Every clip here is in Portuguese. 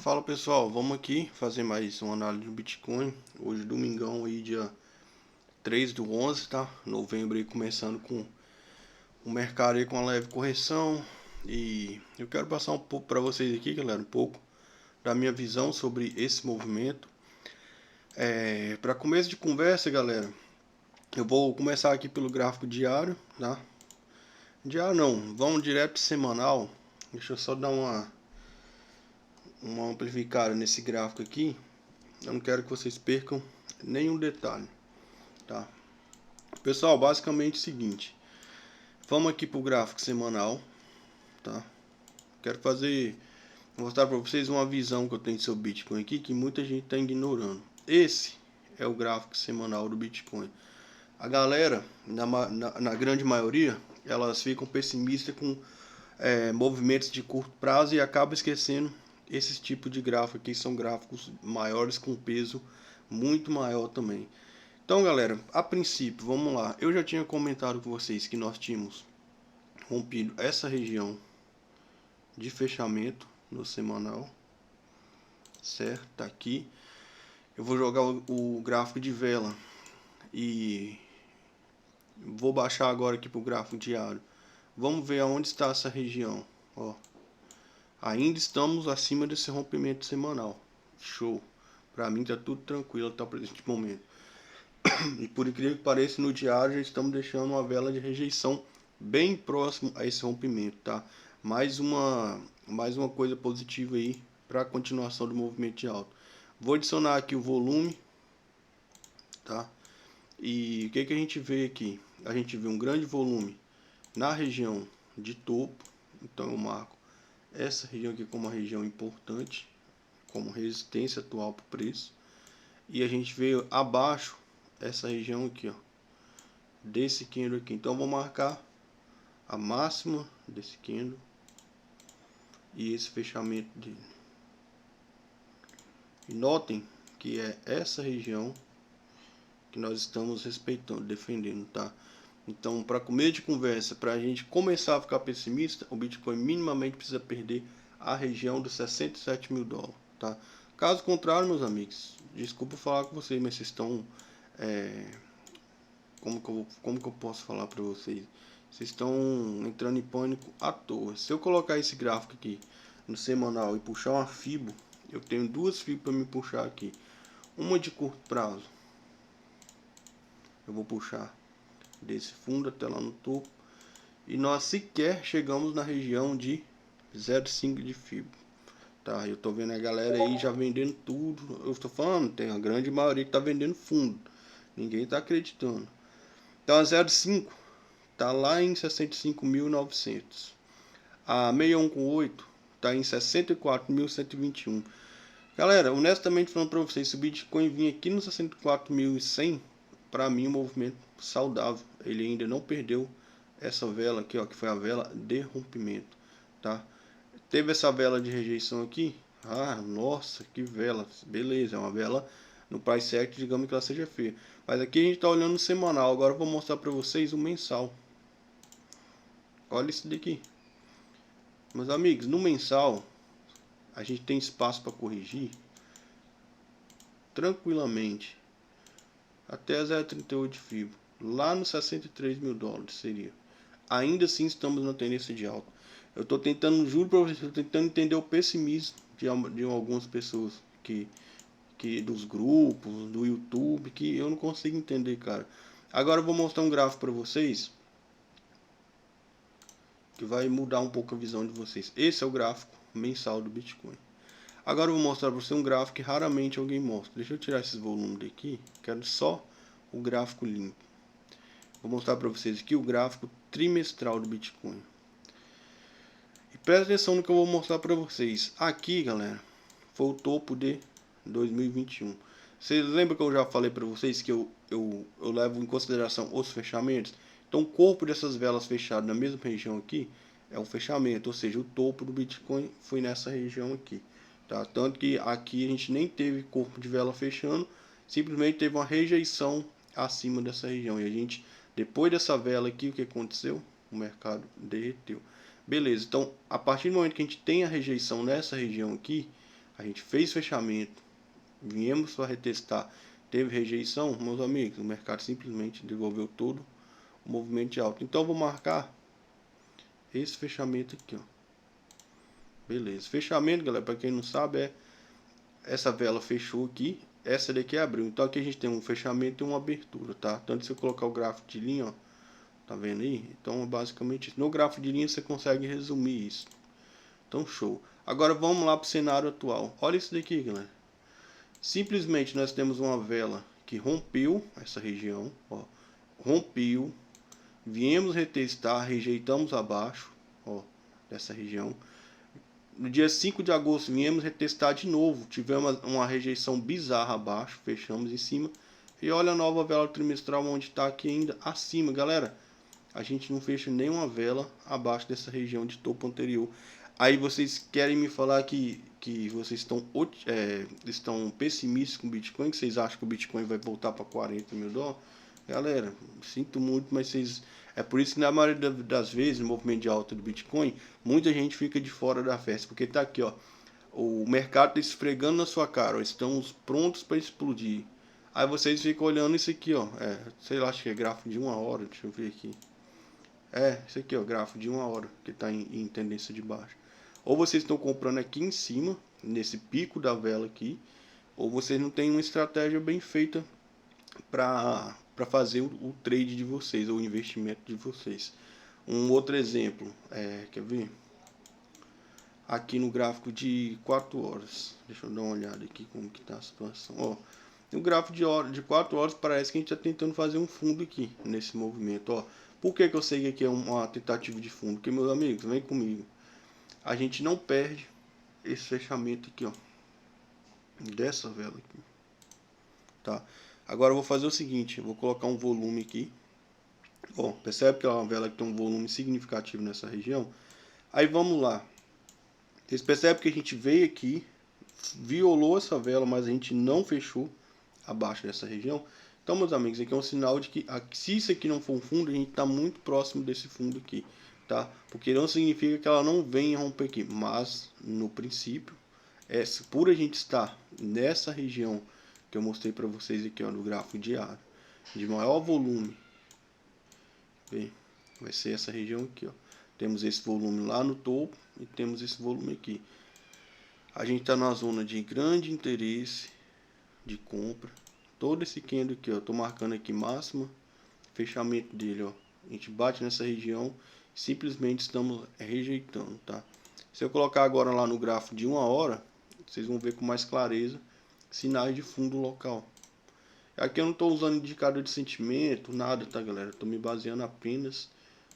Fala pessoal, vamos aqui fazer mais uma análise do Bitcoin. Hoje domingão aí, dia 3 do 11, tá? Novembro aí, começando com o mercado aí com uma leve correção. E eu quero passar um pouco para vocês aqui, galera, um pouco da minha visão sobre esse movimento. Para começo de conversa, galera, eu vou começar aqui pelo gráfico diário, tá? Diário não, vamos direto semanal. Deixa eu só dar uma amplificada nesse gráfico aqui. Eu não quero que vocês percam nenhum detalhe, tá? Pessoal, basicamente é o seguinte. Vamos aqui para o gráfico semanal, tá? Quero mostrar para vocês uma visão que eu tenho sobre o Bitcoin aqui, que muita gente está ignorando. Esse é o gráfico semanal do Bitcoin. A galera, na grande maioria, elas ficam pessimistas com movimentos de curto prazo e acabam esquecendo esses tipos de gráfico aqui, são gráficos maiores com peso muito maior também. Então, galera, a princípio, vamos lá. Eu já tinha comentado com vocês que nós tínhamos rompido essa região de fechamento no semanal, certo? Tá aqui. Eu vou jogar o gráfico de vela e vou baixar agora aqui para o gráfico diário. Vamos ver aonde está essa região. Ó, ainda estamos acima desse rompimento semanal. Show. Para mim tá tudo tranquilo até o presente momento. E por incrível que pareça, no diário já estamos deixando uma vela de rejeição bem próximo a esse rompimento, tá? Mais uma coisa positiva aí para a continuação do movimento de alta. Vou adicionar aqui o volume, tá? E o que a gente vê aqui? A gente vê um grande volume na região de topo, então eu marco essa região aqui como uma região importante, como resistência atual para o preço. E a gente vê abaixo essa região aqui, ó, desse candle aqui. Então eu vou marcar a máxima desse candle e esse fechamento dele. E notem que é essa região que nós estamos respeitando, defendendo, tá? Então, para começo de conversa, para a gente começar a ficar pessimista, o Bitcoin minimamente precisa perder a região dos 67 mil dólares, tá? Caso contrário, meus amigos, desculpa falar com vocês, mas vocês estão como que eu posso falar para vocês? Vocês estão entrando em pânico à toa. Se eu colocar esse gráfico aqui no semanal e puxar uma Fibo, eu tenho duas Fibos para me puxar aqui. Uma de curto prazo, eu vou puxar desse fundo até lá no topo. E nós sequer chegamos na região de 0,5 de Fibo. Tá, eu tô vendo a galera aí já vendendo tudo. Eu estou falando, tem a grande maioria que tá vendendo fundo. Ninguém tá acreditando. Então a 0,5 tá lá em 65.900. A 61,8 tá em 64.121. Galera, honestamente falando para vocês, se o Bitcoin vir aqui no 64.100, para mim o movimento saudável. Ele ainda não perdeu essa vela aqui, ó, que foi a vela de rompimento, tá? Teve essa vela de rejeição aqui. Ah, nossa, que vela. Beleza, é uma vela no price action, digamos que ela seja feia. Mas aqui a gente está olhando o semanal. Agora eu vou mostrar para vocês o mensal. Olha isso daqui. Meus amigos, no mensal a gente tem espaço para corrigir tranquilamente até 0,38 de Fibo. Lá nos 63 mil dólares seria. Ainda assim estamos na tendência de alta. Eu estou tentando, juro para vocês, estou tentando entender o pessimismo de algumas pessoas dos grupos, do YouTube, que eu não consigo entender, cara. Agora eu vou mostrar um gráfico para vocês que vai mudar um pouco a visão de vocês. Esse é o gráfico mensal do Bitcoin. Agora eu vou mostrar para você um gráfico que raramente alguém mostra. Deixa eu tirar esses volumes daqui, quero só o gráfico limpo. Vou mostrar para vocês aqui o gráfico trimestral do Bitcoin. E presta atenção no que eu vou mostrar para vocês. Aqui, galera, foi o topo de 2021. Vocês lembram que eu já falei para vocês que eu levo em consideração os fechamentos? Então o corpo dessas velas fechadas na mesma região aqui é um fechamento, ou seja, o topo do Bitcoin foi nessa região aqui, tá? Tanto que aqui a gente nem teve corpo de vela fechando, simplesmente teve uma rejeição acima dessa região. E a gente, depois dessa vela aqui, o que aconteceu? O mercado derreteu. Beleza, então a partir do momento que a gente tem a rejeição nessa região aqui, a gente fez fechamento, viemos para retestar, teve rejeição, meus amigos, o mercado simplesmente devolveu todo o movimento de alta. Então eu vou marcar esse fechamento aqui, ó. Beleza, fechamento, galera, para quem não sabe, é essa vela fechou aqui, essa daqui abriu. Então aqui a gente tem um fechamento e uma abertura, tá? Tanto se eu colocar o gráfico de linha, ó, tá vendo aí? Então basicamente no gráfico de linha você consegue resumir isso. Então show. Agora vamos lá para o cenário atual. Olha isso daqui, galera. Simplesmente nós temos uma vela que rompeu essa região, ó, rompeu, viemos retestar, rejeitamos abaixo, ó, dessa região. No dia 5 de agosto viemos retestar de novo, tivemos uma rejeição bizarra abaixo, fechamos em cima. E olha a nova vela trimestral onde está aqui ainda acima, galera. A gente não fecha nenhuma vela abaixo dessa região de topo anterior. Aí vocês querem me falar que vocês estão pessimistas com o Bitcoin, que vocês acham que o Bitcoin vai voltar para 40 mil dólares? Galera, sinto muito, mas vocês... É por isso que na maioria das vezes, no movimento de alta do Bitcoin, muita gente fica de fora da festa. Porque tá aqui, ó, o mercado está esfregando na sua cara, ó, estamos prontos para explodir. Aí vocês ficam olhando isso aqui, ó, sei lá, acho que é gráfico de 1 hora, deixa eu ver aqui. Isso aqui, ó, gráfico de 1 hora, que está em tendência de baixa. Ou vocês estão comprando aqui em cima, nesse pico da vela aqui, ou vocês não têm uma estratégia bem feita para fazer o trade de vocês, ou o investimento de vocês. Um outro exemplo, quer ver? Aqui no gráfico de 4 horas, deixa eu dar uma olhada aqui como que está a situação. Ó, no gráfico de 4 horas parece que a gente está tentando fazer um fundo aqui, nesse movimento, ó. Por que eu sei que aqui é uma tentativa de fundo? Porque, meus amigos, vem comigo. A gente não perde esse fechamento aqui, ó, dessa vela aqui, tá? Agora eu vou fazer o seguinte, eu vou colocar um volume aqui. Ó, percebe que é uma vela que tem um volume significativo nessa região? Aí vamos lá. Vocês percebem que a gente veio aqui, violou essa vela, mas a gente não fechou abaixo dessa região. Então, meus amigos, aqui é um sinal de que se isso aqui não for um fundo, a gente está muito próximo desse fundo aqui, tá? Porque não significa que ela não venha romper aqui, mas no princípio, por a gente estar nessa região que eu mostrei para vocês aqui, ó, no gráfico diário, de maior volume, vai ser essa região aqui, ó. Temos esse volume lá no topo e temos esse volume aqui. A gente está na zona de grande interesse de compra. Todo esse candle aqui, ó, tô marcando aqui máxima, fechamento dele, ó. A gente bate nessa região, simplesmente estamos rejeitando, tá? Se eu colocar agora lá no gráfico de 1 hora, vocês vão ver com mais clareza sinais de fundo local. Aqui eu não estou usando indicador de sentimento, nada, tá, galera? Estou me baseando apenas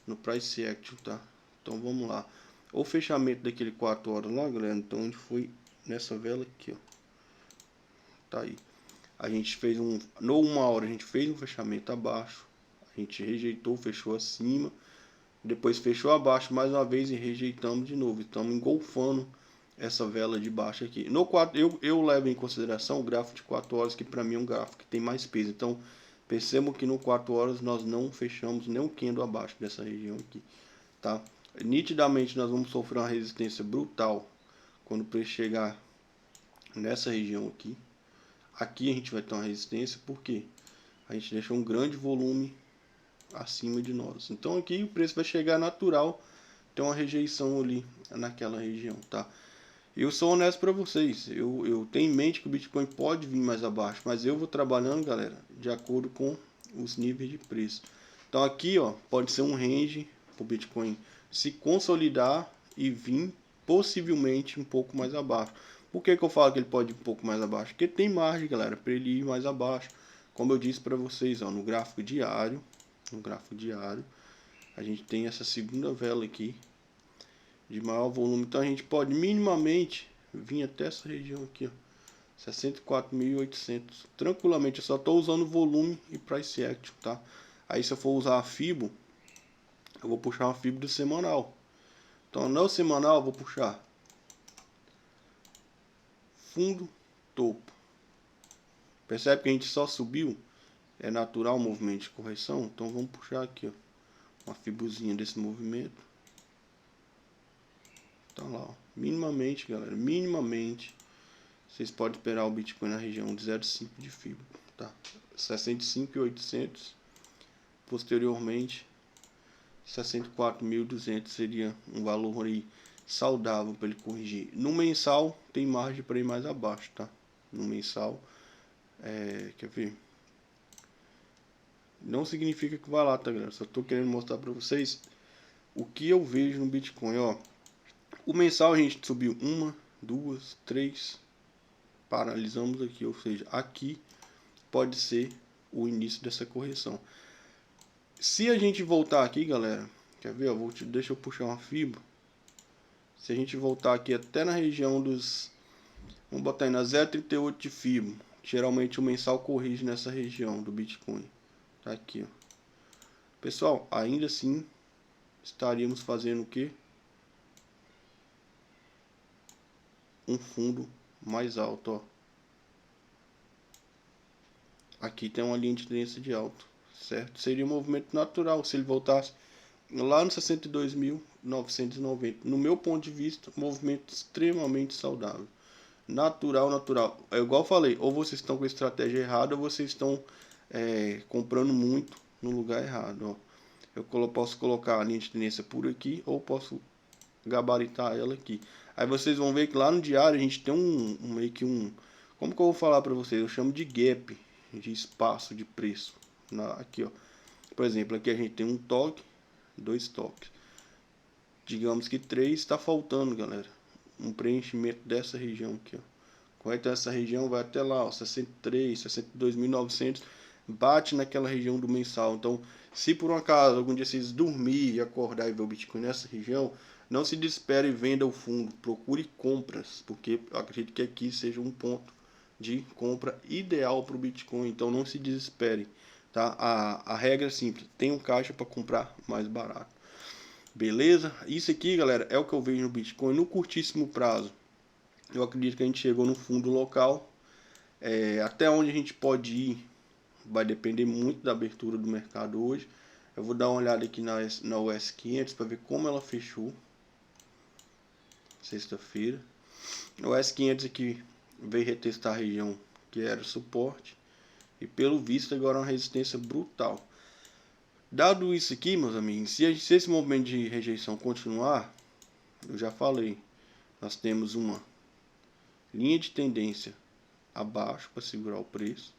no price action, tá? Então vamos lá. O fechamento daquele 4 horas lá, galera, então onde foi nessa vela aqui, ó. Tá aí. A gente fez no 1 hora a gente fez um fechamento abaixo, a gente rejeitou, fechou acima, depois fechou abaixo mais uma vez e rejeitamos de novo. Estamos engolfando essa vela de baixo aqui. No 4, eu levo em consideração o gráfico de 4 horas, que para mim é um gráfico que tem mais peso. Então, percebam que no 4 horas nós não fechamos nem um candle abaixo dessa região aqui, tá? Nitidamente nós vamos sofrer uma resistência brutal quando o preço chegar nessa região aqui. Aqui a gente vai ter uma resistência porque a gente deixou um grande volume acima de nós. Então aqui o preço vai chegar natural, tem uma rejeição ali naquela região, tá? Eu sou honesto para vocês, eu tenho em mente que o Bitcoin pode vir mais abaixo, mas eu vou trabalhando, galera, de acordo com os níveis de preço. Então aqui, ó, pode ser um range para o Bitcoin se consolidar e vir possivelmente um pouco mais abaixo. Por que eu falo que ele pode ir um pouco mais abaixo? Porque tem margem, galera, para ele ir mais abaixo. Como eu disse para vocês, ó, no gráfico diário, a gente tem essa segunda vela aqui de maior volume. Então a gente pode minimamente vir até essa região aqui, ó, 64.800, tranquilamente. Eu só estou usando volume e price action, tá? Aí se eu for usar a FIBO, eu vou puxar uma FIBO do semanal. Então no semanal eu vou puxar fundo, topo. Percebe que a gente só subiu? É natural o movimento de correção. Então vamos puxar aqui, ó, uma fibozinha desse movimento. Tá lá, ó. Minimamente, galera, minimamente vocês podem esperar o Bitcoin na região de 0,5 de fibra, tá? 65.800, posteriormente 64.200 seria um valor aí saudável para ele corrigir. No mensal tem margem para ir mais abaixo, tá? No mensal, quer ver? Não significa que vai lá, tá, galera? Só tô querendo mostrar para vocês o que eu vejo no Bitcoin, ó. O mensal a gente subiu 1, 2, 3, paralisamos aqui, ou seja, aqui pode ser o início dessa correção. Se a gente voltar aqui, galera, quer ver? Deixa eu puxar uma fibra. Se a gente voltar aqui até na região dos, vamos botar aí na 0,38 de fibra, geralmente o mensal corrige nessa região do Bitcoin. Tá aqui, ó. Pessoal, ainda assim estaríamos fazendo o que? Um fundo mais alto, ó. Aqui tem uma linha de tendência de alto, certo? Seria um movimento natural se ele voltasse lá no 62.990. No meu ponto de vista, um movimento extremamente saudável. Natural. É igual eu falei, ou vocês estão com a estratégia errada, ou vocês estão comprando muito no lugar errado, ó. Eu posso colocar a linha de tendência por aqui, ou posso gabaritar ela aqui. Aí vocês vão ver que lá no diário a gente tem meio que um... Como que eu vou falar para vocês? Eu chamo de gap, de espaço de preço. Aqui, ó. Por exemplo, aqui a gente tem um toque, 2 toques. Digamos que 3 está faltando, galera. Um preenchimento dessa região aqui, ó. Correto? Essa região vai até lá, ó, 63, 62.900. Bate naquela região do mensal. Então, se por um acaso algum dia vocês dormir e acordar e ver o Bitcoin nessa região, não se desespere e venda o fundo. Procure compras, porque eu acredito que aqui seja um ponto de compra ideal para o Bitcoin. Então, não se desespere, tá? A regra é simples: tem um caixa para comprar mais barato. Beleza? Isso aqui, galera, é o que eu vejo no Bitcoin no curtíssimo prazo. Eu acredito que a gente chegou no fundo local. Até onde a gente pode ir vai depender muito da abertura do mercado hoje. Eu vou dar uma olhada aqui na US 500 para ver como ela fechou. Sexta-feira. O US 500 aqui veio retestar a região que era suporte. E pelo visto agora é uma resistência brutal. Dado isso aqui, meus amigos, se esse movimento de rejeição continuar, eu já falei, nós temos uma linha de tendência abaixo para segurar o preço,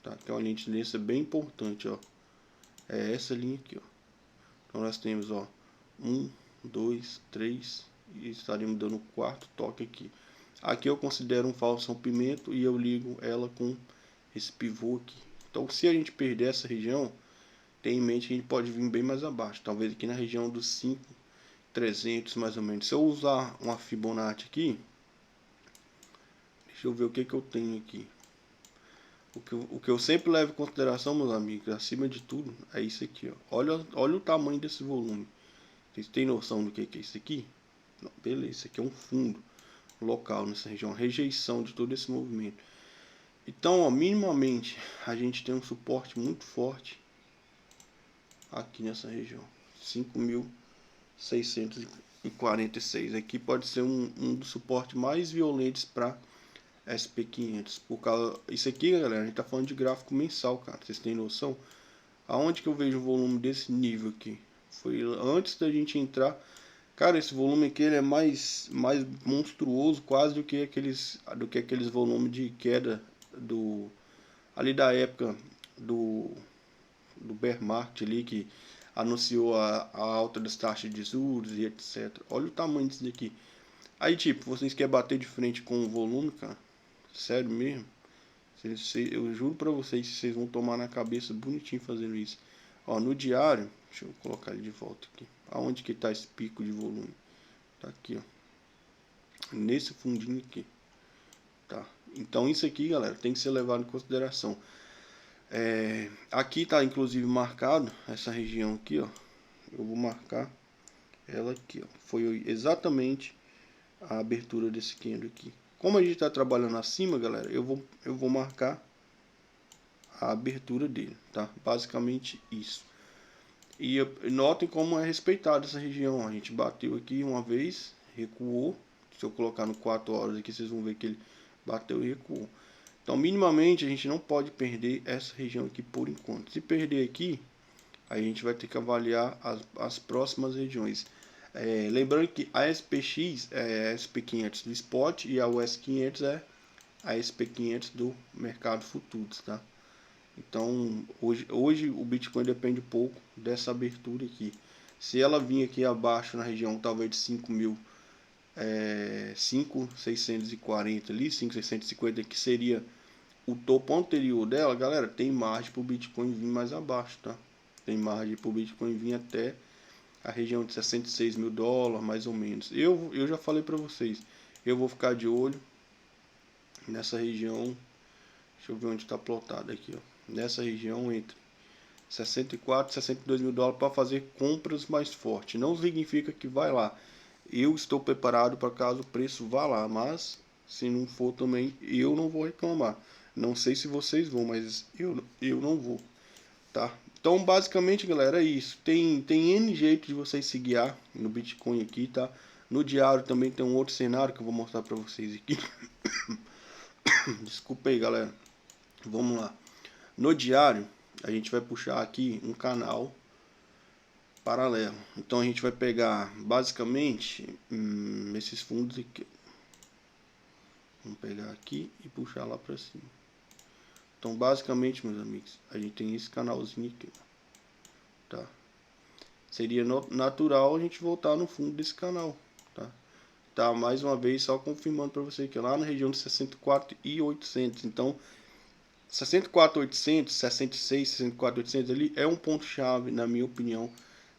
tá? Que é uma linha de tendência bem importante, ó. É essa linha aqui, ó. Então nós temos, ó, 1, 2, 3 e estaríamos dando o quarto toque aqui. Aqui eu considero um falso rompimento e eu ligo ela com esse pivô aqui. Então, se a gente perder essa região, tem em mente que a gente pode vir bem mais abaixo, talvez aqui na região dos 5.300 mais ou menos. Se eu usar uma Fibonacci aqui, deixa eu ver o que eu tenho aqui. O que eu sempre levo em consideração, meus amigos, acima de tudo, é isso aqui, ó. Olha o tamanho desse volume. Vocês têm noção do que é isso aqui? Não, beleza, isso aqui é um fundo local nessa região, rejeição de todo esse movimento. Então, ó, minimamente, a gente tem um suporte muito forte aqui nessa região, 5.646. Aqui pode ser um dos suportes mais violentos para SP500. Por causa, isso aqui, galera, a gente tá falando de gráfico mensal, cara. Vocês têm noção? Aonde que eu vejo o volume desse nível aqui? Foi antes da gente entrar. Cara, esse volume aqui ele é mais monstruoso quase do que aqueles volumes de queda ali da época do bear market ali, que anunciou a alta das taxas de juros e etc. Olha o tamanho disso daqui. Aí, tipo, vocês querem bater de frente com o volume, cara? Sério mesmo? Eu juro pra vocês que vocês vão tomar na cabeça bonitinho fazendo isso. Ó, no diário, deixa eu colocar ele de volta aqui. Aonde que tá esse pico de volume? Tá aqui, ó. Nesse fundinho aqui. Tá? Então isso aqui, galera, tem que ser levado em consideração. Aqui tá inclusive marcado essa região aqui, ó. Eu vou marcar ela aqui, ó. Foi exatamente a abertura desse candle aqui. Como a gente está trabalhando acima, galera, eu vou marcar a abertura dele, tá? Basicamente isso. E notem como é respeitada essa região. A gente bateu aqui uma vez, recuou, Se eu colocar no 4 horas aqui, vocês vão ver que ele bateu e recuou. Então, minimamente, a gente não pode perder essa região aqui por enquanto. Se perder aqui, a gente vai ter que avaliar as próximas regiões. Lembrando que a SPX é a SP500 do Spot e a US500 é a SP500 do mercado futuros, tá? Então, hoje o Bitcoin depende um pouco dessa abertura aqui. Se ela vir aqui abaixo na região talvez de 5.640 ali, 5.650, que seria o topo anterior dela, galera, tem margem para o Bitcoin vir mais abaixo, tá? Tem margem para o Bitcoin vir até a região de 66 mil dólares, mais ou menos. Eu já falei para vocês, eu vou ficar de olho nessa região. Deixa eu ver onde está plotado aqui, ó. Nessa região entre 64 e 62 mil dólares para fazer compras mais fortes. Não significa que vai lá. Eu estou preparado para caso o preço vá lá, mas se não for também, eu não vou reclamar. Não sei se vocês vão, mas eu não vou, tá? Então, basicamente, galera, é isso. Tem N jeito de vocês se guiar no Bitcoin aqui, tá? No diário também tem um outro cenário que eu vou mostrar para vocês aqui. Desculpa aí, galera. Vamos lá. No diário, a gente vai puxar aqui um canal paralelo. Então a gente vai pegar basicamente esses fundos aqui. Vamos pegar aqui e puxar lá para cima. Então basicamente, meus amigos, a gente tem esse canalzinho aqui, tá? Seria natural a gente voltar no fundo desse canal, tá? Tá, mais uma vez só confirmando para você que lá na região de 64.800. Então 64.800, 66, 64.800 ali é um ponto chave, na minha opinião,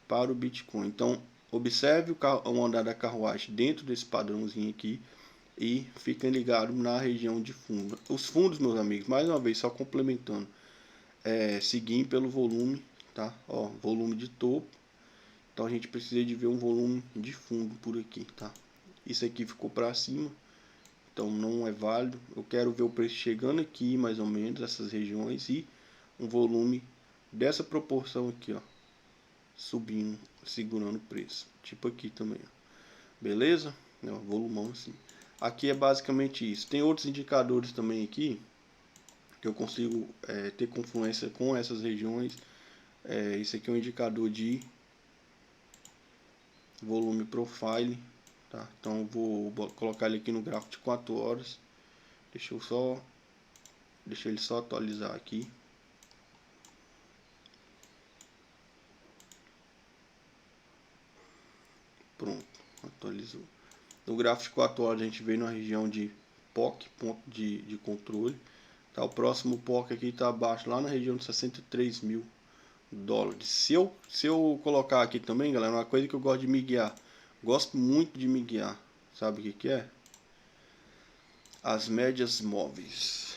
para o Bitcoin. Então, observe o andar da carruagem dentro desse padrãozinho aqui e fiquem ligados na região de fundo. Os fundos, meus amigos, mais uma vez, só complementando, seguir pelo volume, tá? Ó, volume de topo. Então, a gente precisa de ver um volume de fundo por aqui, tá? Isso aqui ficou para cima, então não é válido. Eu quero ver o preço chegando aqui, mais ou menos, essas regiões, e um volume dessa proporção aqui, ó, subindo, segurando o preço, tipo aqui também, ó. Beleza? Volumão assim. Aqui é basicamente isso. Tem outros indicadores também aqui que eu consigo ter confluência com essas regiões. Isso aqui é um indicador de volume profile, tá? Então eu vou colocar ele aqui no gráfico de 4 horas. Deixa ele só atualizar aqui. Pronto, atualizou. No gráfico de 4 horas a gente veio na região de POC, ponto de controle. Tá, o próximo POC aqui está abaixo, lá na região de 63 mil dólares. Se eu colocar aqui também, galera, uma coisa que eu gosto de me guiar. Gosto muito de me guiar. Sabe o que é? As médias móveis.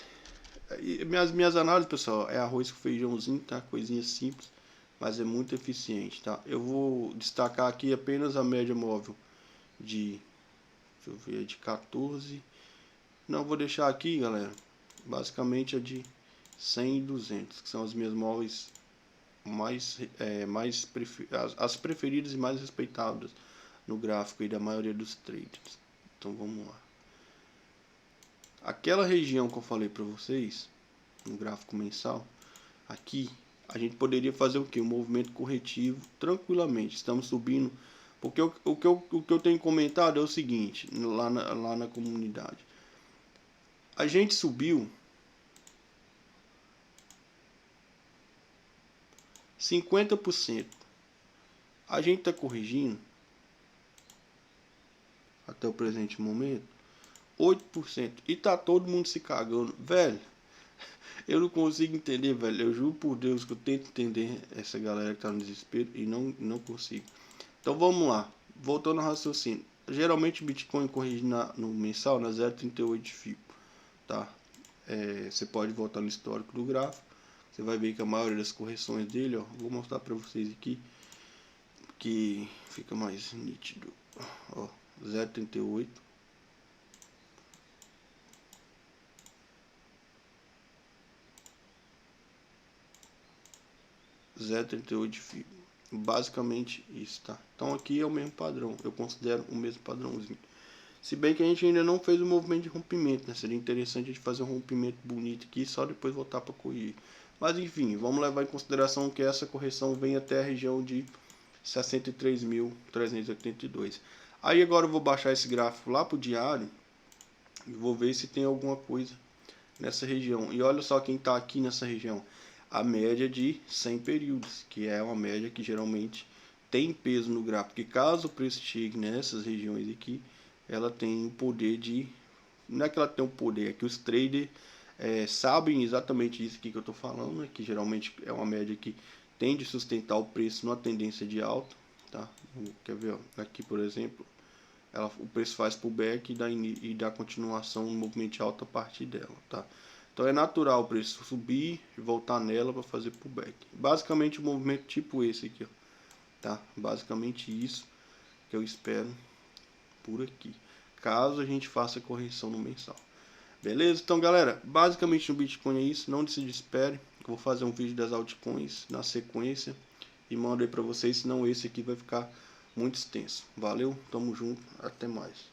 E minhas análises, pessoal, é arroz com feijãozinho, tá? Coisinha simples, mas é muito eficiente, tá? Eu vou destacar aqui apenas a média móvel de, deixa eu ver, de 14. Não, vou deixar aqui, galera, basicamente a de 100 e 200, que são as minhas móveis as preferidas e mais respeitadas no gráfico aí da maioria dos traders. Então vamos lá. Aquela região que eu falei para vocês no gráfico mensal, aqui a gente poderia fazer o que? Um movimento corretivo tranquilamente. Estamos subindo, porque o que eu tenho comentado é o seguinte, lá na comunidade. A gente subiu 50%. A gente está corrigindo até o presente momento 8%. E tá todo mundo se cagando. Velho, eu não consigo entender, velho. Eu juro por Deus que eu tento entender essa galera que tá no desespero e não consigo. Então vamos lá. Voltando ao raciocínio. Geralmente o Bitcoin corrige no mensal na 0,38 de FIBO. Tá? Você pode voltar no histórico do gráfico. Você vai ver que a maioria das correções dele, ó, vou mostrar para vocês aqui que fica mais nítido. Ó, 0,38. 0,38 de FIBO. Basicamente isso, tá? Então aqui é o mesmo padrão. Eu considero o mesmo padrãozinho. Se bem que a gente ainda não fez o movimento de rompimento, né? Seria interessante a gente fazer um rompimento bonito aqui, só depois voltar para corrigir. Mas enfim, vamos levar em consideração que essa correção vem até a região de 63.382. Aí agora eu vou baixar esse gráfico lá para o diário e vou ver se tem alguma coisa nessa região. E olha só quem está aqui nessa região. A média de 100 períodos, que é uma média que geralmente tem peso no gráfico. Porque caso o preço chegue nessas regiões aqui, ela tem o poder de... Não é que ela tem o poder, é que os traders sabem exatamente isso aqui que eu estou falando, né? Que geralmente é uma média que tende a sustentar o preço numa tendência de alta. Tá? Quer ver? Ó, aqui, por exemplo, o preço faz pullback e dá continuação no movimento de alta a partir dela. Tá? Então é natural o preço subir e voltar nela para fazer pullback. Basicamente um movimento tipo esse aqui. Ó. Tá? Basicamente isso que eu espero por aqui, caso a gente faça correção no mensal. Beleza? Então galera, basicamente no Bitcoin é isso, não se desespere, eu vou fazer um vídeo das altcoins na sequência e mando aí pra vocês, senão esse aqui vai ficar muito extenso. Valeu, tamo junto, até mais.